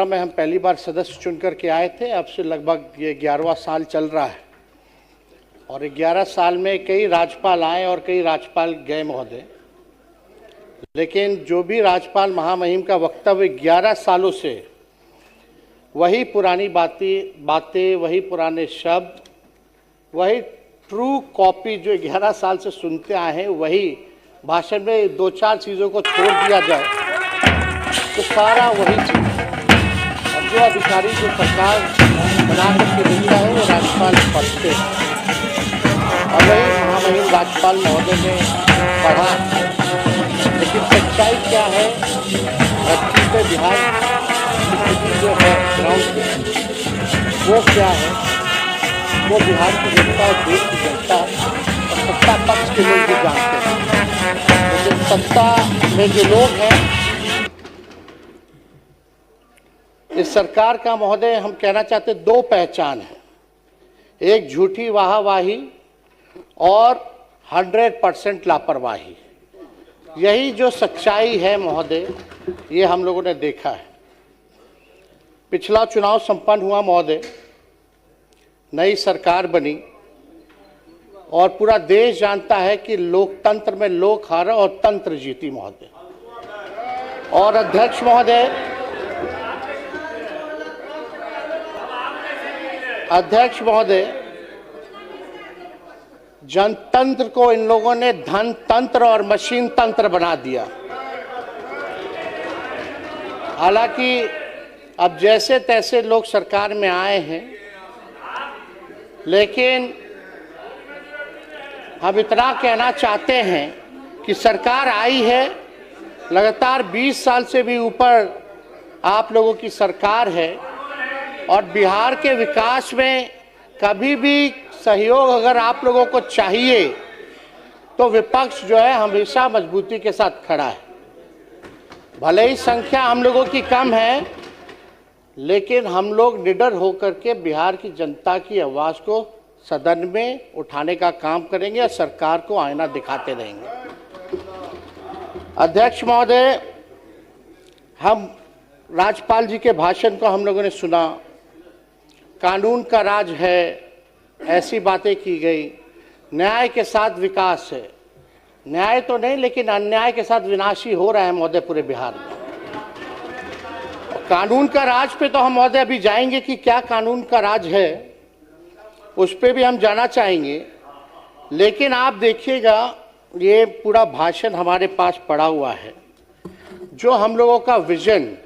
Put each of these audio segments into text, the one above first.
2015 में हम पहली बार सदस्य चुन करके आए थे। अब से लगभग ये 11वां साल चल रहा है और 11 साल में कई राज्यपाल आए और कई राज्यपाल गए महोदय, लेकिन जो भी राज्यपाल महामहिम का वक्तव्य 11 सालों से वही पुरानी बातें, वही पुराने शब्द, वही ट्रू कॉपी जो 11 साल से सुनते आए हैं, वही भाषण में 2-4 चीज़ों को छोड़ दिया जाए तो सारा वही चीज़। और जो अधिकारी जो सरकार बना करके देता है वो राज्यपाल पढ़ते हैं और वही महामहिम राज्यपाल महोदय ने पढ़ा। लेकिन सच्चाई क्या है, धरती पे बिहार की स्थिति जो है ग्राउंड पे वो क्या है, वो बिहार की जनता और देश की जनता और सत्ता पक्ष के लोग भी जानते हैं। लेकिन सत्ता में जो लोग हैं, इस सरकार का महोदय हम कहना चाहते 2 पहचान है, एक झूठी वाहवाही और 100% लापरवाही। यही जो सच्चाई है महोदय, ये हम लोगों ने देखा है। पिछला चुनाव संपन्न हुआ महोदय, नई सरकार बनी और पूरा देश जानता है कि लोकतंत्र में लोक हारा और तंत्र जीती महोदय। और अध्यक्ष महोदय, जनतंत्र को इन लोगों ने धन तंत्र और मशीन तंत्र बना दिया। हालांकि अब जैसे तैसे लोग सरकार में आए हैं, लेकिन हम इतना कहना चाहते हैं कि सरकार आई है, लगातार 20 साल से भी ऊपर आप लोगों की सरकार है और बिहार के विकास में कभी भी सहयोग अगर आप लोगों को चाहिए तो विपक्ष जो है हमेशा मजबूती के साथ खड़ा है। भले ही संख्या हम लोगों की कम है, लेकिन हम लोग निडर होकर के बिहार की जनता की आवाज़ को सदन में उठाने का काम करेंगे और सरकार को आईना दिखाते रहेंगे। अध्यक्ष महोदय, हम राज्यपाल जी के भाषण को हम लोगों ने सुना, कानून का राज है, ऐसी बातें की गई, न्याय के साथ विकास है। न्याय तो नहीं, लेकिन अन्याय के साथ विनाशी हो रहा है महोदय पूरे बिहार में। कानून का राज पे तो हम महोदय अभी जाएंगे कि क्या कानून का राज है, उस पे भी हम जाना चाहेंगे। लेकिन आप देखिएगा, ये पूरा भाषण हमारे पास पड़ा हुआ है। जो हम लोगों का विजन,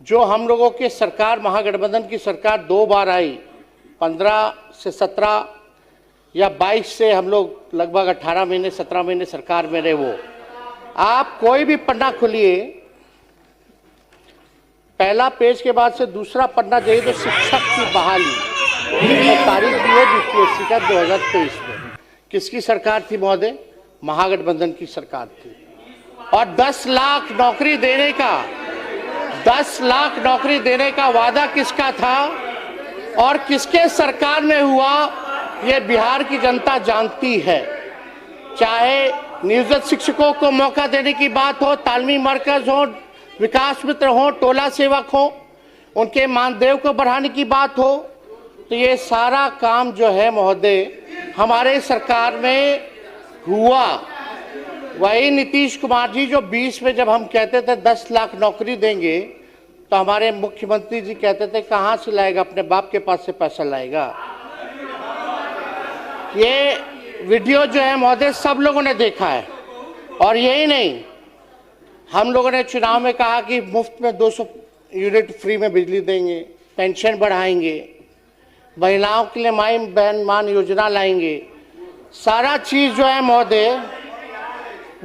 जो हम लोगों के सरकार, महागठबंधन की सरकार 2 बार आई, 15 से 17 या 22 से हम लोग लगभग 18 महीने 17 महीने सरकार में रहे। वो आप कोई भी पन्ना खोलिए, पहला पेज के बाद से दूसरा पन्ना जाइए तो शिक्षक की बहाली तारीख दी है यूपीएससी का 2023 में। किसकी सरकार थी महोदय? महागठबंधन की सरकार थी। और 10 लाख नौकरी देने का 10 लाख नौकरी देने का वादा किसका था और किसके सरकार में हुआ, ये बिहार की जनता जानती है। चाहे नियोजित शिक्षकों को मौका देने की बात हो, तालीमी मरकज हो, विकास मित्र हो, टोला सेवक हो, उनके मानदेय को बढ़ाने की बात हो, तो ये सारा काम जो है महोदय हमारे सरकार में हुआ। वही नीतीश कुमार जी जो 20 में जब हम कहते थे 10 लाख नौकरी देंगे, तो हमारे मुख्यमंत्री जी कहते थे कहाँ से लाएगा, अपने बाप के पास से पैसा लाएगा। ये वीडियो जो है महोदय सब लोगों ने देखा है। और यही नहीं, हम लोगों ने चुनाव में कहा कि मुफ्त में 200 यूनिट फ्री में बिजली देंगे, पेंशन बढ़ाएंगे, महिलाओं के लिए माई बहन मान योजना लाएंगे। सारा चीज़ जो है महोदय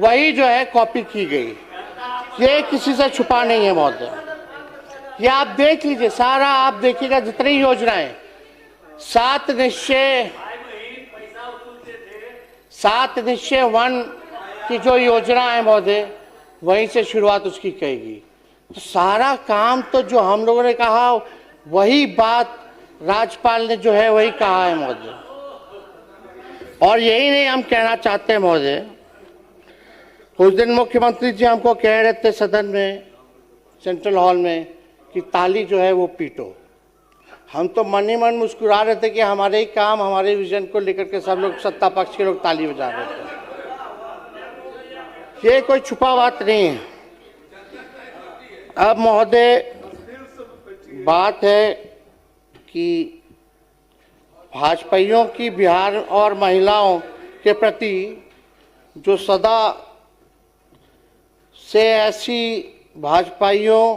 वही जो है कॉपी की गई। ये किसी से छुपा नहीं है महोदय। ये आप देख लीजिए, सारा आप देखिएगा जितनी योजनाएं, 7 निश्चय 1 की जो योजना है महोदय, वहीं से शुरुआत उसकी कहेगी। तो सारा काम तो जो हम लोगों ने कहा वही बात राज्यपाल ने जो है वही कहा है महोदय। और यही नहीं हम कहना चाहते हैं महोदय, उस दिन मुख्यमंत्री जी हमको कह रहे थे सदन में, सेंट्रल हॉल में, कि ताली जो है वो पीटो। हम तो मन ही मन मुस्कुरा रहे थे कि हमारे ही काम, हमारे विजन को लेकर के सब लोग, सत्ता पक्ष के लोग ताली बजा रहे थे। ये कोई छुपा बात नहीं है। अब महोदय बात है कि भाजपाइयों की बिहार और महिलाओं के प्रति जो सदा से ऐसी भाजपाइयों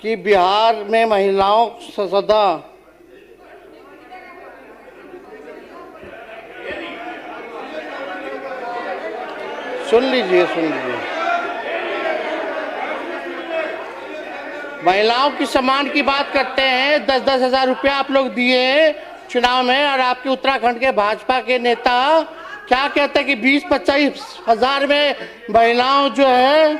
की बिहार में महिलाओं से सदा सुन लीजिए महिलाओं की सम्मान की बात करते हैं। 10-10 हजार रुपया आप लोग दिए चुनाव में, और आपके उत्तराखंड के भाजपा के नेता क्या कहते हैं कि 20-25 हजार में महिलाओं जो है,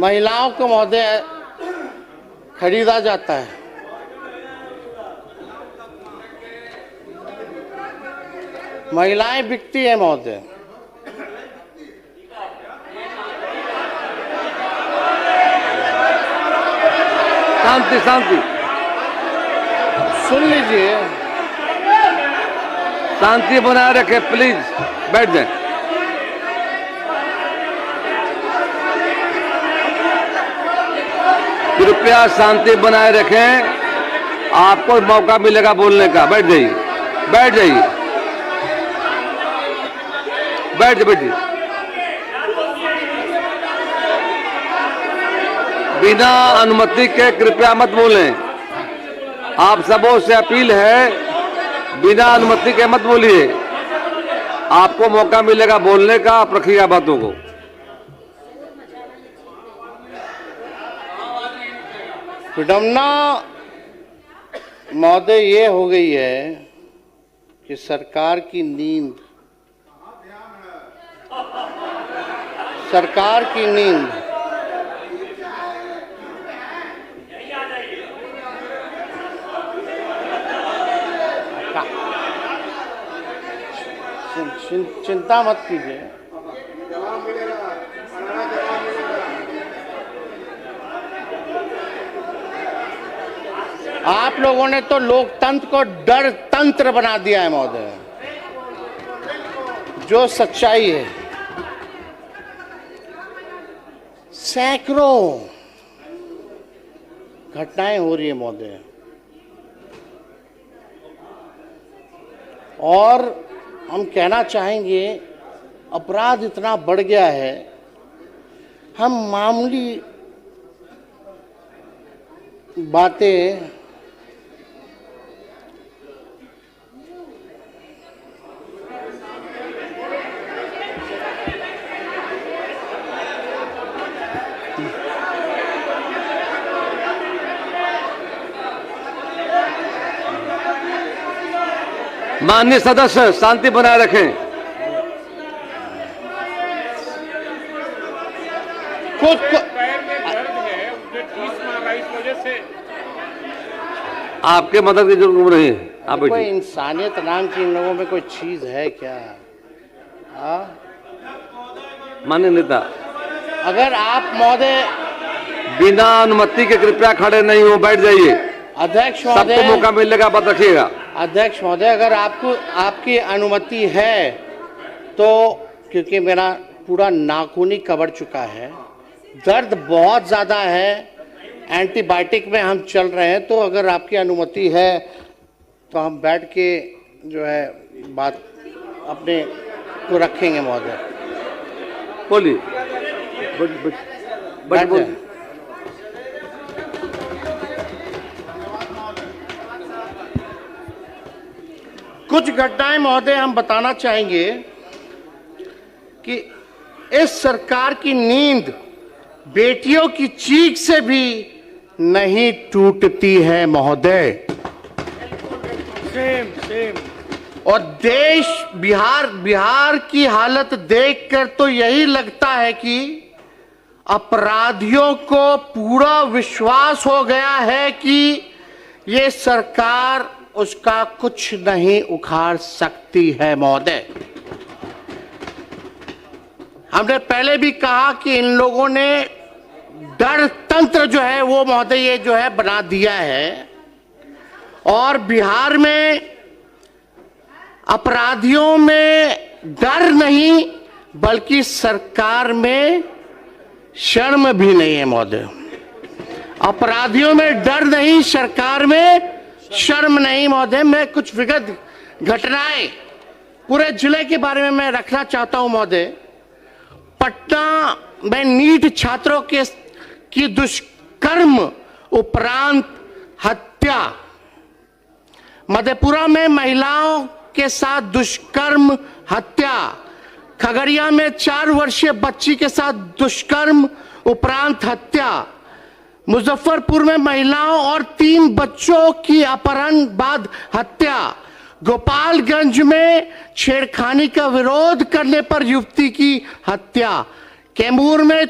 महिलाओं को महोदय खरीदा जाता है। महिलाएं बिकती है महोदय। शांति शांति, सुन लीजिए, शांति बनाए रखें प्लीज, बैठ जाएं। कृपया शांति बनाए रखें, आपको मौका मिलेगा बोलने का। बैठ जाइए, बैठ जाइए, बैठिए। बिना अनुमति के कृपया मत बोलें। आप सबों से अपील है, बिना अनुमति के मत बोलिए। आपको मौका मिलेगा बोलने का, आप रखिएगा बातों को। विडम्बना महोदय ये हो गई है कि सरकार की नींद चिंता मत कीजिए। आप लोगों ने तो लोकतंत्र को डर तंत्र बना दिया है महोदय। जो सच्चाई है, सैकड़ों घटनाएं हो रही है महोदय, और हम कहना चाहेंगे अपराध इतना बढ़ गया है। हम मामूली बातें माननीय सदस्य शांति बनाए रखें। कुछ पैर में दर्द है, मुझे ठूस मार रहा है, इस वजह से आपके मदद की जरूरत नहीं है। आप कोई बैठिए। इंसानियत नाम की इन लोगों में कोई चीज है क्या? माननीय नेता, अगर आप महोदय, बिना अनुमति के कृपया खड़े नहीं हो, बैठ जाइए। अध्यक्ष सबको महोदय, मौका मिलेगा, बात रखिएगा। अध्यक्ष महोदय, अगर आपकी अनुमति है तो, क्योंकि मेरा पूरा नाखून ही कवर चुका है, दर्द बहुत ज़्यादा है, एंटीबायोटिक में हम चल रहे हैं, तो अगर आपकी अनुमति है तो हम बैठ के जो है बात अपने को रखेंगे महोदय। बोलिए, बैठ जाएं। कुछ घटनाएं महोदय हम बताना चाहेंगे कि इस सरकार की नींद बेटियों की चीख से भी नहीं टूटती है महोदय। सेम और देश बिहार की हालत देखकर तो यही लगता है कि अपराधियों को पूरा विश्वास हो गया है कि ये सरकार उसका कुछ नहीं उखाड़ सकती है महोदय। हमने पहले भी कहा कि इन लोगों ने डर तंत्र जो है वो महोदय ये जो है बना दिया है, और बिहार में अपराधियों में डर नहीं बल्कि सरकार में शर्म भी नहीं है महोदय। अपराधियों में डर नहीं, सरकार में शर्म नहीं महोदय। मैं कुछ विगत घटनाएं पूरे जिले के बारे में मैं रखना चाहता हूं महोदय। पटना में नीट छात्रों की दुष्कर्म उपरांत हत्या, मधेपुरा में महिलाओं के साथ दुष्कर्म हत्या, खगड़िया में 4 वर्षीय बच्ची के साथ दुष्कर्म उपरांत हत्या, मुजफ्फरपुर में महिलाओं और 3 बच्चों की अपहरण बाद हत्या, गोपालगंज में छेड़खानी का विरोध करने पर युवती की हत्या, कैमूर में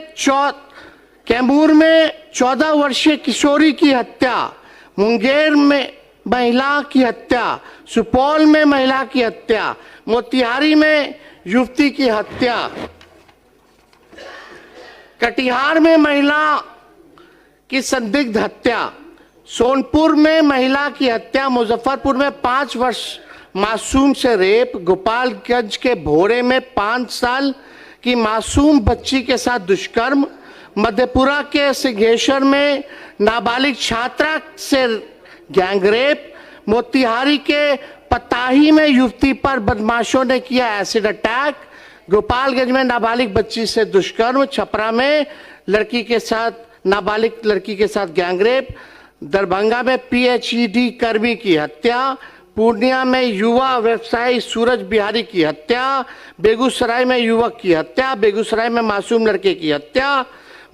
14 वर्षीय किशोरी की हत्या, मुंगेर में महिला की हत्या, सुपौल में महिला की हत्या, मोतिहारी में युवती की हत्या, कटिहार में महिला की संदिग्ध हत्या, सोनपुर में महिला की हत्या, मुजफ्फरपुर में 5 वर्ष मासूम से रेप, गोपालगंज के भोरे में 5 साल की मासूम बच्ची के साथ दुष्कर्म, मधेपुरा के सिंहेश्वर में नाबालिग छात्रा से गैंगरेप, मोतिहारी के पताही में युवती पर बदमाशों ने किया एसिड अटैक, गोपालगंज में नाबालिग बच्ची से दुष्कर्म, छपरा में नाबालिग लड़की के साथ गैंगरेप, दरभंगा में पीएचईडी कर्मी की हत्या, पूर्णिया में युवा व्यवसायी सूरज बिहारी की हत्या, बेगूसराय में युवक की हत्या, बेगूसराय में मासूम लड़के की हत्या,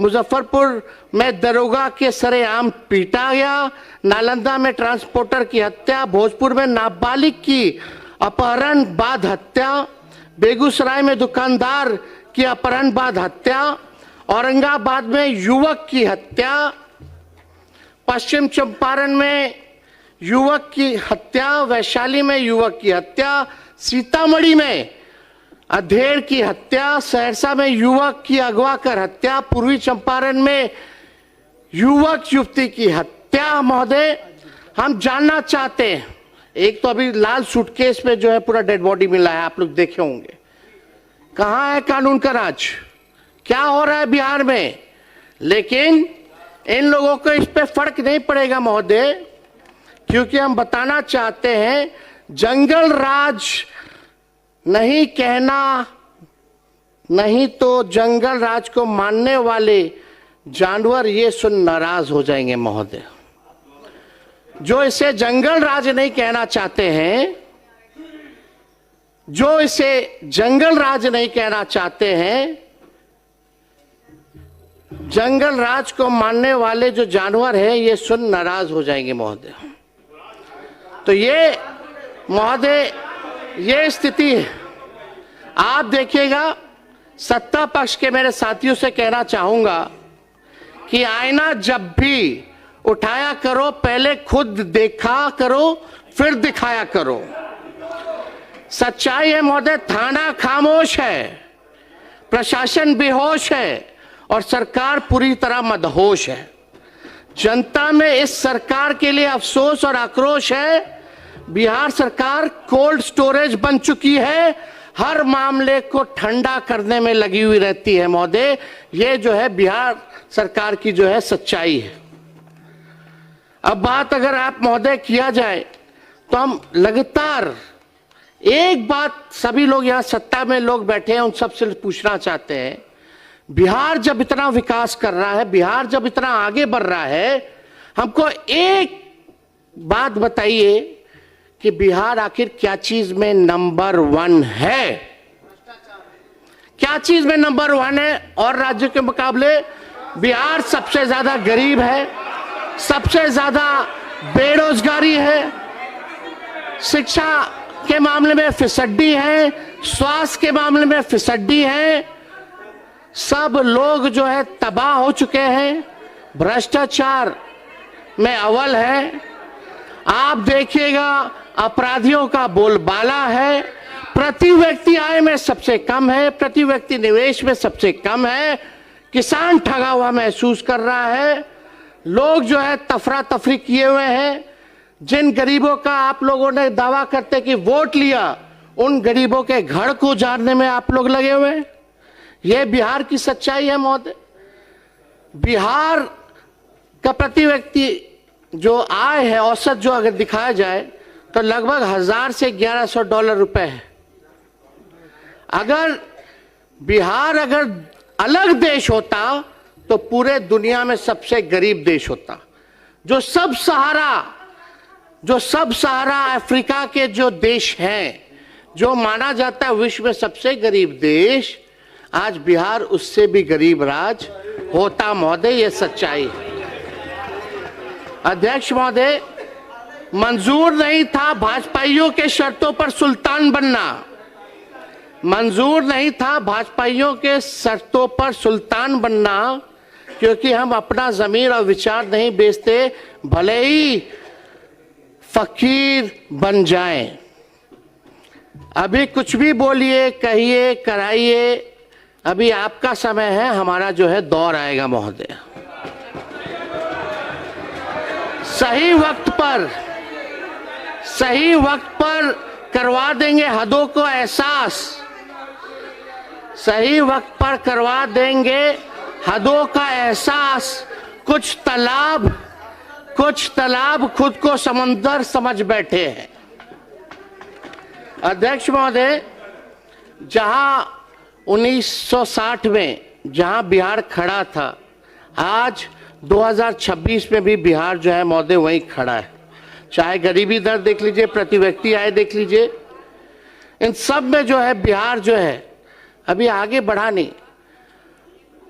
मुजफ्फरपुर में दरोगा के सरेआम पीटा गया, नालंदा में ट्रांसपोर्टर की हत्या, भोजपुर में नाबालिग की अपहरण बाद हत्या, बेगूसराय में दुकानदार की अपहरण बाद हत्या, औरंगाबाद में युवक की हत्या, पश्चिम चंपारण में युवक की हत्या, वैशाली में युवक की हत्या, सीतामढ़ी में अधेड़ की हत्या, सहरसा में युवक की अगवा कर हत्या, पूर्वी चंपारण में युवक युवती की हत्या। महोदय, हम जानना चाहते हैं, एक तो अभी लाल सूटकेस में जो है पूरा डेड बॉडी मिला है, आप लोग देखे होंगे, कहां है कानून का राज, क्या हो रहा है बिहार में? लेकिन इन लोगों को इस पे फर्क नहीं पड़ेगा महोदय, क्योंकि हम बताना चाहते हैं जंगल राज नहीं कहना, नहीं तो जंगल राज को मानने वाले जानवर ये सुन नाराज हो जाएंगे महोदय। जो इसे जंगल राज नहीं कहना चाहते हैं, जो इसे जंगल राज नहीं कहना चाहते हैं, जंगल राज को मानने वाले जो जानवर हैं ये सुन नाराज हो जाएंगे महोदय। तो ये महोदय ये स्थिति है। आप देखिएगा, सत्ता पक्ष के मेरे साथियों से कहना चाहूंगा कि आईना जब भी उठाया करो पहले खुद देखा करो फिर दिखाया करो। सच्चाई है महोदय, थाना खामोश है, प्रशासन बेहोश है और सरकार पूरी तरह मदहोश है। जनता में इस सरकार के लिए अफसोस और आक्रोश है। बिहार सरकार कोल्ड स्टोरेज बन चुकी है, हर मामले को ठंडा करने में लगी हुई रहती है महोदय। ये जो है बिहार सरकार की जो है सच्चाई है। अब बात अगर आप महोदय किया जाए तो हम लगातार एक बात सभी लोग यहाँ सत्ता में लोग बैठे हैं उन सबसे पूछना चाहते हैं, बिहार जब इतना विकास कर रहा है, बिहार जब इतना आगे बढ़ रहा है, हमको एक बात बताइए कि बिहार आखिर क्या चीज में नंबर 1 है? क्या चीज में नंबर 1 है? और राज्यों के मुकाबले बिहार सबसे ज्यादा गरीब है, सबसे ज्यादा बेरोजगारी है, शिक्षा के मामले में फिसड्डी है, स्वास्थ्य के मामले में फिसड्डी है, सब लोग जो है तबाह हो चुके हैं, भ्रष्टाचार में अव्वल है। आप देखिएगा अपराधियों का बोलबाला है, प्रति व्यक्ति आय में सबसे कम है, प्रति व्यक्ति निवेश में सबसे कम है। किसान ठगा हुआ महसूस कर रहा है। लोग जो है तफरा तफरी किए हुए हैं। जिन गरीबों का आप लोगों ने दावा करते कि वोट लिया, उन गरीबों के घर को उजाड़ने में आप लोग लगे हुए हैं। यह बिहार की सच्चाई है महोदय। बिहार का प्रति व्यक्ति जो आय है औसत जो अगर दिखाया जाए तो लगभग 1000 से 1100 डॉलर रुपए है। अगर बिहार अगर अलग देश होता तो पूरे दुनिया में सबसे गरीब देश होता। जो सब सहारा अफ्रीका के जो देश हैं, जो माना जाता है विश्व में सबसे गरीब देश, आज बिहार उससे भी गरीब राज होता महोदय। यह सच्चाई है। अध्यक्ष महोदय, मंजूर नहीं था भाजपाइयों के शर्तों पर सुल्तान बनना। मंजूर नहीं था भाजपाइयों के शर्तों पर सुल्तान बनना, क्योंकि हम अपना ज़मीर और विचार नहीं बेचते, भले ही फकीर बन जाएं। अभी कुछ भी बोलिए, कहिए, कराइए, अभी आपका समय है, हमारा जो है दौर आएगा महोदय। सही वक्त पर करवा देंगे हदों को एहसास। सही वक्त पर करवा देंगे हदों का एहसास। कुछ तालाब खुद को समंदर समझ बैठे हैं। अध्यक्ष महोदय, जहां 1960 में जहां बिहार खड़ा था, आज 2026 में भी बिहार जो है महोदय वहीं खड़ा है। चाहे गरीबी दर देख लीजिए, प्रति व्यक्ति आय देख लीजिए, इन सब में जो है बिहार जो है अभी आगे बढ़ा नहीं।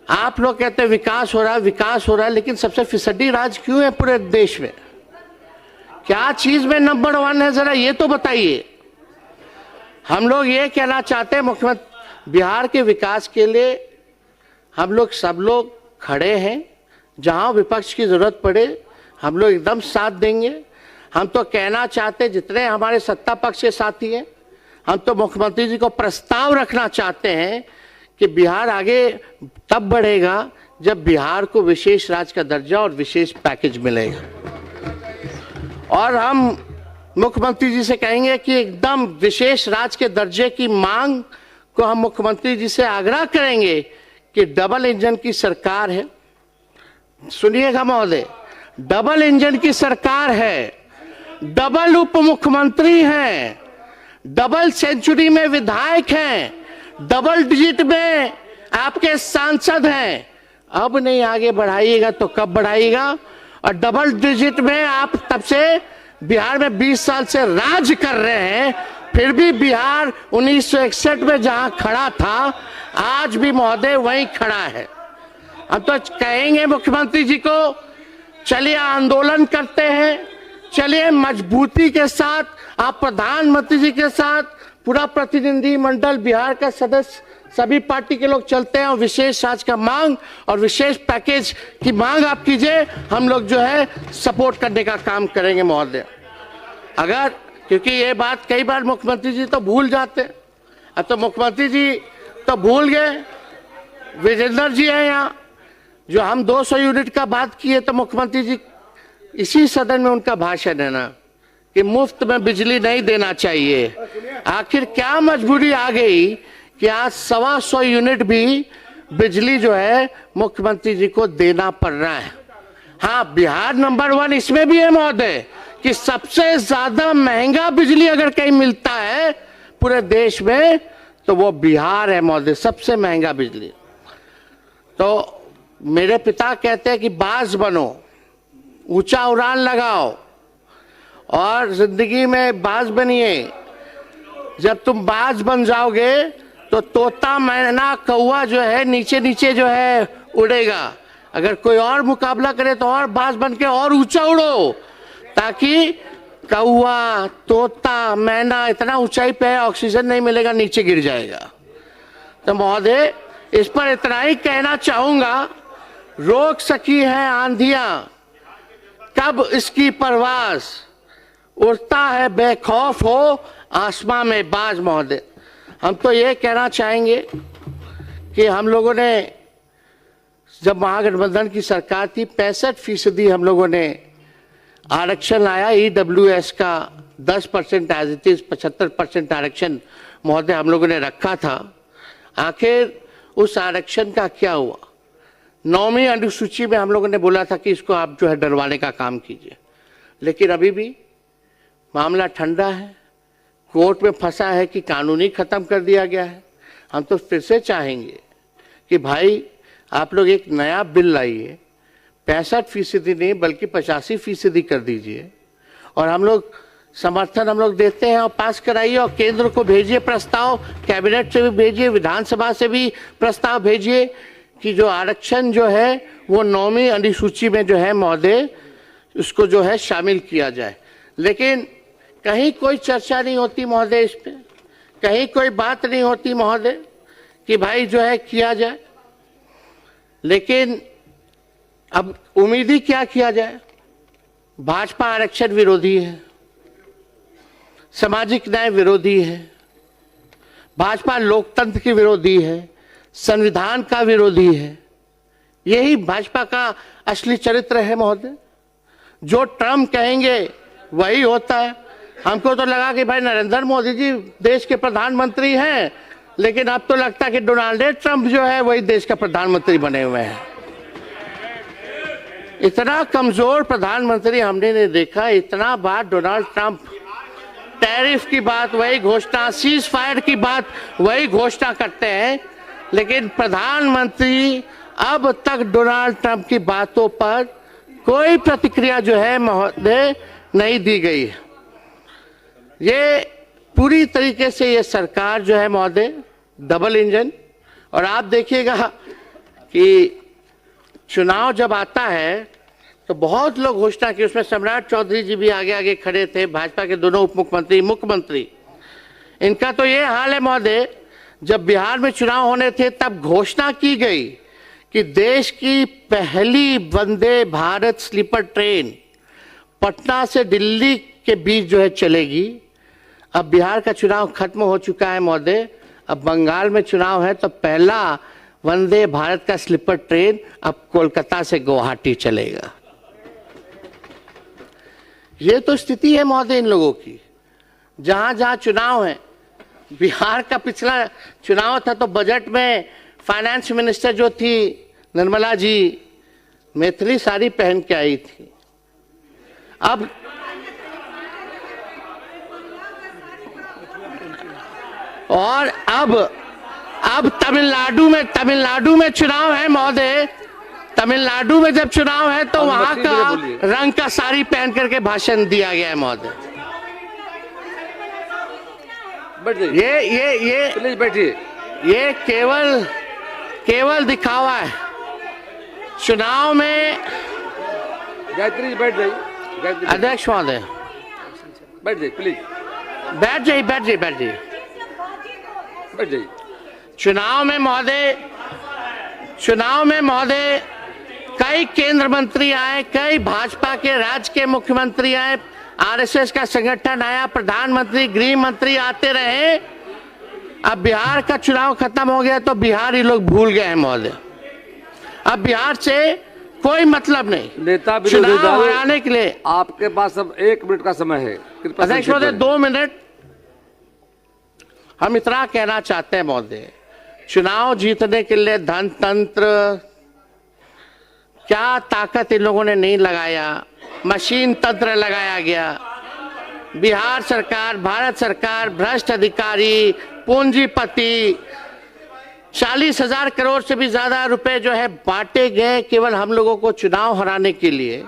आप लोग कहते हैं विकास हो रहा है, लेकिन सबसे फिसड्डी राज क्यों है पूरे देश में? क्या चीज में नंबर 1 है, जरा ये तो बताइए। हम लोग ये कहना चाहते हैं, मुख्यमंत्री बिहार के विकास के लिए हम लोग सब लोग खड़े हैं। जहां विपक्ष की जरूरत पड़े हम लोग एकदम साथ देंगे। हम तो कहना चाहते हैं, जितने हमारे सत्ता पक्ष के साथी हैं, हम तो मुख्यमंत्री जी को प्रस्ताव रखना चाहते हैं कि बिहार आगे तब बढ़ेगा जब बिहार को विशेष राज्य का दर्जा और विशेष पैकेज मिलेगा। और हम मुख्यमंत्री जी से कहेंगे कि एकदम विशेष राज्य के दर्जे की मांग को हम मुख्यमंत्री जी से आग्रह करेंगे कि डबल इंजन की सरकार है। सुनिएगा महोदय, डबल इंजन की सरकार है, डबल उप मुख्यमंत्री हैं, डबल सेंचुरी में विधायक हैं, डबल डिजिट में आपके सांसद हैं। अब नहीं आगे बढ़ाइएगा तो कब बढ़ाइएगा? और डबल डिजिट में आप तब से बिहार में 20 साल से राज कर रहे हैं, फिर भी बिहार 1961 में जहां खड़ा था आज भी महोदय वहीं खड़ा है। हम तो कहेंगे मुख्यमंत्री जी को, चलिए आंदोलन करते हैं, चलिए मजबूती के साथ आप प्रधानमंत्री जी के साथ पूरा प्रतिनिधि मंडल बिहार का सदस्य सभी पार्टी के लोग चलते हैं और विशेष राज्य का मांग और विशेष पैकेज की मांग आप कीजिए। हम लोग जो है सपोर्ट करने का काम करेंगे महोदय। अगर क्योंकि ये बात कई बार मुख्यमंत्री जी तो भूल जाते, अब तो मुख्यमंत्री जी तो भूल गए। विजेंद्र जी हैं यहाँ, जो हम 200 यूनिट का बात किए तो मुख्यमंत्री जी इसी सदन में उनका भाषण है ना कि मुफ्त में बिजली नहीं देना चाहिए। आखिर क्या मजबूरी आ गई कि आज 125 यूनिट भी बिजली जो है मुख्यमंत्री जी को देना पड़ रहा है। हाँ, बिहार नंबर 1 इसमें भी है महोदय कि सबसे ज्यादा महंगा बिजली अगर कहीं मिलता है पूरे देश में तो वो बिहार है महोदय, सबसे महंगा बिजली। तो मेरे पिता कहते हैं कि बाज बनो, ऊंचा उड़ान लगाओ और जिंदगी में बाज बनिए। जब तुम बाज बन जाओगे तो तोता मैना कौवा जो है नीचे नीचे जो है उड़ेगा। अगर कोई और मुकाबला करे तो और बाज बन के और ऊंचा उड़ो, ताकि कौवा तोता मैना इतना ऊंचाई पे है ऑक्सीजन नहीं मिलेगा, नीचे गिर जाएगा। तो महोदय इस पर इतना ही कहना चाहूंगा, रोक सकी है आंधियां कब इसकी परवाज, उड़ता है बेखौफ हो आसमां में बाज महोदय। हम तो ये कहना चाहेंगे कि हम लोगों ने जब महागठबंधन की सरकार थी 65% हम लोगों ने आरक्षण लाया। EWS का 10% एज इट इज 75% आरक्षण महोदय हम लोगों ने रखा था। आखिर उस आरक्षण का क्या हुआ? 9वीं अनुसूची में हम लोगों ने बोला था कि इसको आप जो है डरवाने का काम कीजिए, लेकिन अभी भी मामला ठंडा है, कोर्ट में फंसा है कि कानूनी खत्म कर दिया गया है। हम तो फिर से चाहेंगे कि भाई आप लोग एक नया बिल लाइए, 65% नहीं बल्कि 85% कर दीजिए, और हम लोग समर्थन हम लोग देते हैं और पास कराइए, और केंद्र को भेजिए प्रस्ताव, कैबिनेट से भी भेजिए, विधानसभा से भी प्रस्ताव भेजिए कि जो आरक्षण जो है वो 9वीं अनुसूची में जो है महोदय उसको जो है शामिल किया जाए। लेकिन कहीं कोई चर्चा नहीं होती महोदय इस पे, कहीं कोई बात नहीं होती महोदय कि भाई जो है किया जाए। लेकिन अब उम्मीद ही क्या किया जाए? भाजपा आरक्षण विरोधी है, सामाजिक न्याय विरोधी है, भाजपा लोकतंत्र की विरोधी है, संविधान का विरोधी है। यही भाजपा का असली चरित्र है महोदय। जो ट्रम्प कहेंगे वही होता है। हमको तो लगा कि भाई नरेंद्र मोदी जी देश के प्रधानमंत्री हैं, लेकिन अब तो लगता है कि डोनाल्ड ट्रम्प जो है वही देश का प्रधानमंत्री बने हुए हैं। इतना कमजोर प्रधानमंत्री हमने नहीं देखा। इतना बार डोनाल्ड ट्रम्प टैरिफ की बात वही घोषणा, सीज फायर की बात वही घोषणा करते हैं, लेकिन प्रधानमंत्री अब तक डोनाल्ड ट्रंप की बातों पर कोई प्रतिक्रिया जो है महोदय नहीं दी गई है। ये पूरी तरीके से ये सरकार जो है महोदय डबल इंजन। और आप देखिएगा कि चुनाव जब आता है तो बहुत लोग घोषणा की, उसमें सम्राट चौधरी जी भी आगे आगे खड़े थे, भाजपा के दोनों उप मुख्यमंत्री, मुख्यमंत्री। इनका तो ये हाल है महोदय, जब बिहार में चुनाव होने थे तब घोषणा की गई कि देश की पहली वंदे भारत स्लीपर ट्रेन पटना से दिल्ली के बीच जो है चलेगी। अब बिहार का चुनाव खत्म हो चुका है महोदय, अब बंगाल में चुनाव है, तो पहला वंदे भारत का स्लीपर ट्रेन अब कोलकाता से गुवाहाटी चलेगा। ये तो स्थिति है महोदय इन लोगों की। जहां जहां चुनाव है, बिहार का पिछला चुनाव था तो बजट में फाइनेंस मिनिस्टर जो थी निर्मला जी मैथिली साड़ी पहन के आई थी। अब और अब तमिलनाडु में चुनाव है महोदय। तमिलनाडु में जब चुनाव है तो वहां का रंग का साड़ी पहन करके भाषण दिया गया है महोदय। ये प्लीज बैठिए। ये केवल दिखावा है। चुनाव में गायत्री जी बैठ जाइए। अध्यक्ष महोदय बैठ जाइए प्लीज। बैठ जाइए। चुनाव में महोदय कई केंद्र मंत्री आए, कई भाजपा के राज्य के मुख्यमंत्री आए, आरएसएस का संगठन आया, प्रधानमंत्री, गृह मंत्री आते रहे। अब बिहार का चुनाव खत्म हो गया तो बिहार ही लोग भूल गए हैं महोदय। अब बिहार से कोई मतलब नहीं। नेता चुनाव हराने के लिए आपके पास अब 1 मिनट का समय है। अध्यक्ष महोदय 2 मिनट। हम इतना कहना चाहते हैं महोदय, चुनाव जीतने के लिए धन तंत्र क्या ताकत इन लोगों ने नहीं लगाया, मशीन तंत्र लगाया गया। बिहार सरकार, भारत सरकार, भ्रष्ट अधिकारी, पूंजीपति, 40,000 करोड़ से भी ज्यादा रुपए जो है बांटे गए केवल हम लोगों को चुनाव हराने के लिए।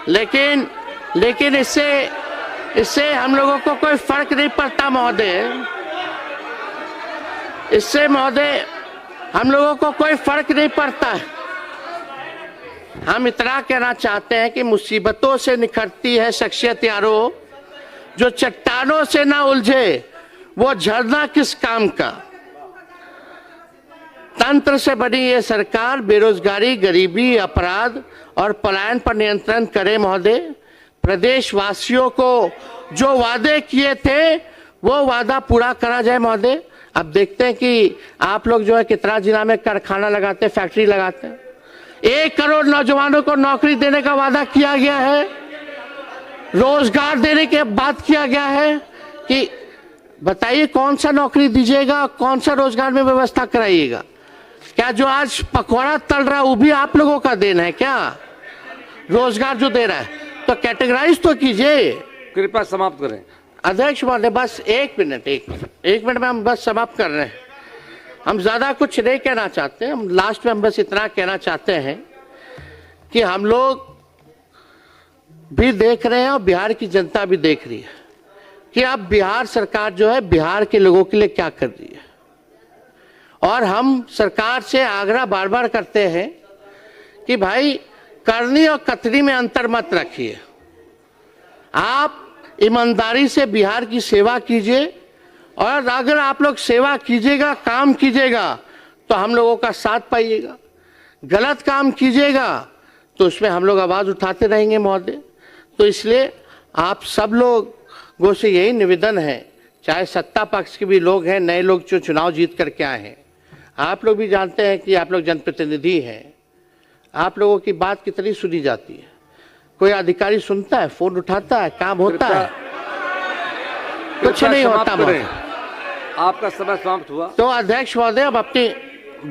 लेकिन इससे हम लोगों को कोई फर्क नहीं पड़ता महोदय। इससे महोदय हम लोगों को कोई फर्क नहीं पड़ता है। हम इतना कहना चाहते हैं कि मुसीबतों से निखरती है शख्सियत यारो, जो चट्टानों से ना उलझे वो झरना किस काम का। तंत्र से बनी ये सरकार बेरोजगारी, गरीबी, अपराध और पलायन पर नियंत्रण करे महोदय। प्रदेशवासियों को जो वादे किए थे वो वादा पूरा करा जाए महोदय। अब देखते हैं कि आप लोग जो है कितना जिला में कारखाना लगाते हैं, फैक्ट्री लगाते हैं। 1 करोड़ नौजवानों को नौकरी देने का वादा किया गया है, रोजगार देने के बात किया गया है कि बताइए कौन सा नौकरी दीजिएगा, कौन सा रोजगार में व्यवस्था कराइएगा। क्या जो आज पकौड़ा तल रहा है वो भी आप लोगों का देन है क्या? रोजगार जो दे रहा है तो कैटेगराइज तो कीजिए। कृपया समाप्त करें। अध्यक्ष महोदय बस एक मिनट में हम बस समाप्त कर रहे हैं। हम ज्यादा कुछ नहीं कहना चाहते, हम लास्ट में हम बस इतना कहना चाहते हैं कि हम लोग भी देख रहे हैं और बिहार की जनता भी देख रही है कि अब बिहार सरकार जो है बिहार के लोगों के लिए क्या कर रही है। और हम सरकार से आग्रह बार बार करते हैं कि भाई करनी और कतरी में अंतर मत रखिए। आप ईमानदारी से बिहार की सेवा कीजिए और अगर आप लोग सेवा कीजिएगा, काम कीजिएगा तो हम लोगों का साथ पाइएगा। गलत काम कीजिएगा तो उसमें हम लोग आवाज उठाते रहेंगे महोदय। तो इसलिए आप सब लोगों से यही निवेदन है, चाहे सत्ता पक्ष के भी लोग हैं, नए लोग जो चुनाव जीत करके आए हैं, आप लोग भी जानते हैं कि आप लोग जनप्रतिनिधि हैं, आप लोगों की बात कितनी सुनी जाती है। कोई अधिकारी सुनता है, फोन उठाता है, काम होता है? कुछ नहीं होता महोदय। आपका समय समाप्त हुआ। तो अध्यक्ष महोदय अब अपनी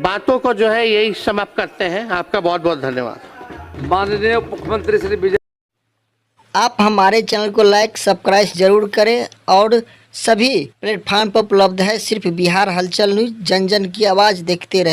बातों को जो है यही समाप्त करते हैं। आपका बहुत बहुत धन्यवाद। माननीय मुख्यमंत्री श्री विजय। आप हमारे चैनल को लाइक सब्सक्राइब जरूर करें और सभी प्लेटफार्म पर उपलब्ध है। सिर्फ बिहार हलचल न्यूज, जन जन की आवाज़ देखते रहें।